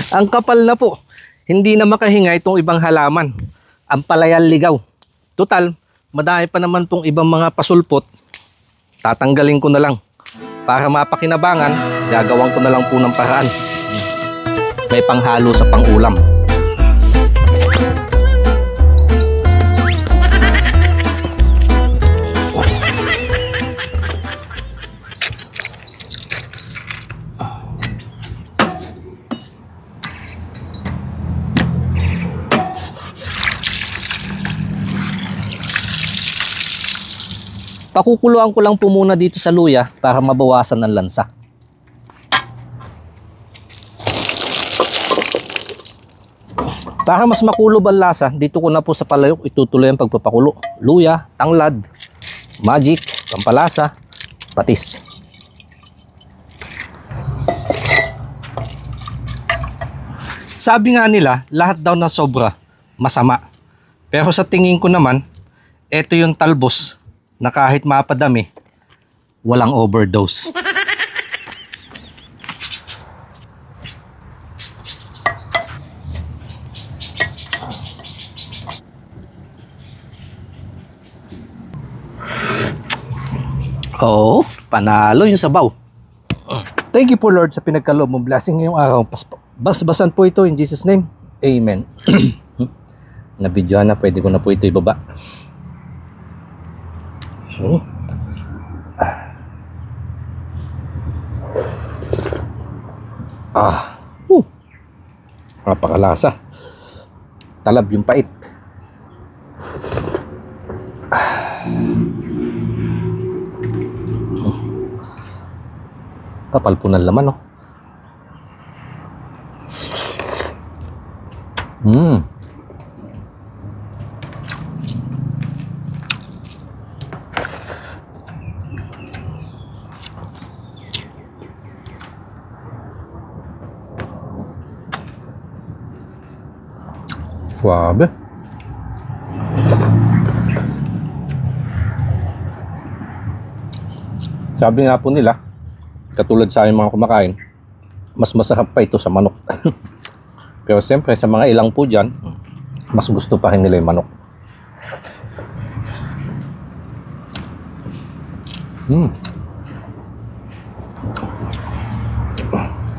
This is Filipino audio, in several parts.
Ang kapal na po. Hindi na makahinga itong ibang halaman. Ang palayan ligaw. Total, madami pa naman itong ibang mga pasulpot. Tatanggalin ko na lang. Para mapakinabangan, gagawan ko na lang po ng paraan. May panghalo sa pangulam. Pakukuluan ko lang po muna dito sa luya para mabawasan ng lansa. Para mas makulob ang lasa, dito ko na po sa palayok itutuloy ang pagpapakulo. Luya, tanglad, magic, pampalasa, patis. Sabi nga nila, lahat daw na sobra, masama. Pero sa tingin ko naman, ito yung talbos na kahit mapadami, walang overdose. Oo, panalo yung sabaw. Thank you po Lord sa pinagkaloob mong blessing ngayong araw. Basbasan po ito in Jesus name. Amen. Nabidyohan na, pwede ko na po ito ibaba. Napakalasa. Talab yung pait. Kapal po ng laman, oh. Suabe. Sabi nga po nila, katulad sa aming mga kumakain, mas masarap pa ito sa manok. Pero siyempre sa mga ilang po dyan, mas gusto pa rin nila yung manok.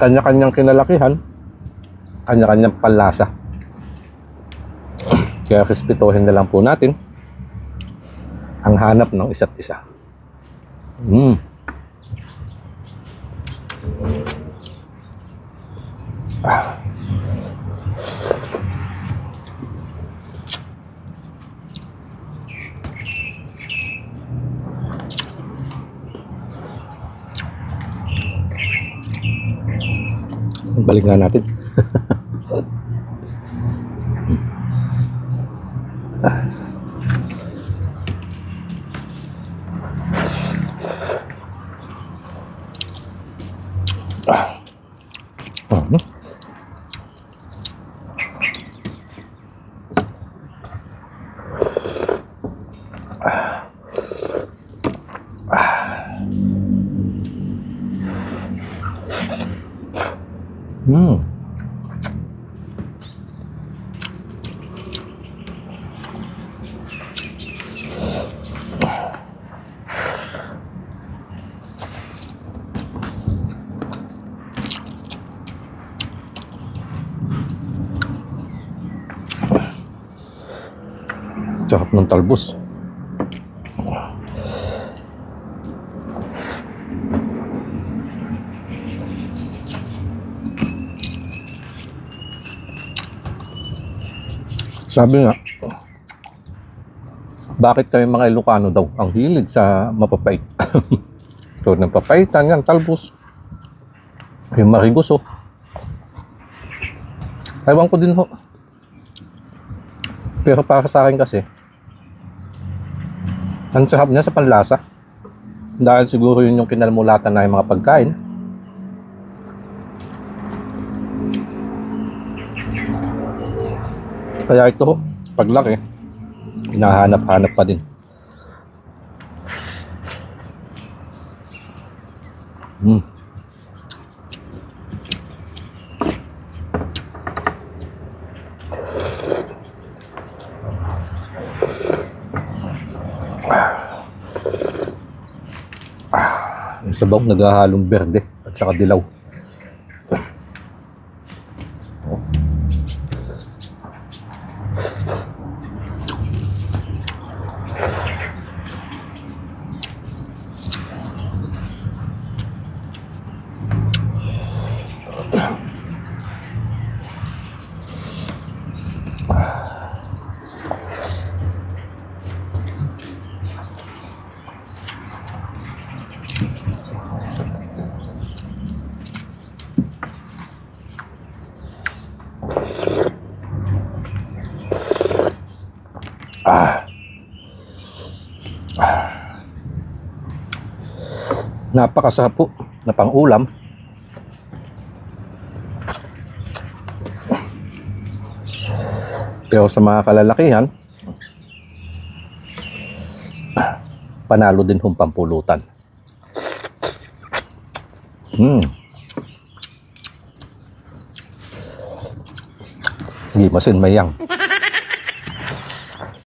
Kanya-kanyang kinalakihan, kanya-kanyang panlasa. Kaya respetuhin na lang po natin ang hanap ng isa't isa. Balik nga natin. Sarap ng talbos. Sabi nga, bakit kami mga Ilocano daw ang hilig sa mapapait? So, napapaitan yan, talbos. Yung marigos, oh. Ewan ko din ho. Pero para sa akin kasi, ang sarap niya sa panlasa. Dahil siguro yun yung kinalmulatan na yung mga pagkain. Kaya ito, paglaki, hinahanap-hanap pa din. sabaw naghahalong berde at saka dilaw. Napakasarap po na pang-ulam. Pero sa mga kalalakihan, panalo din hong pampulutan. Gimasin mayang.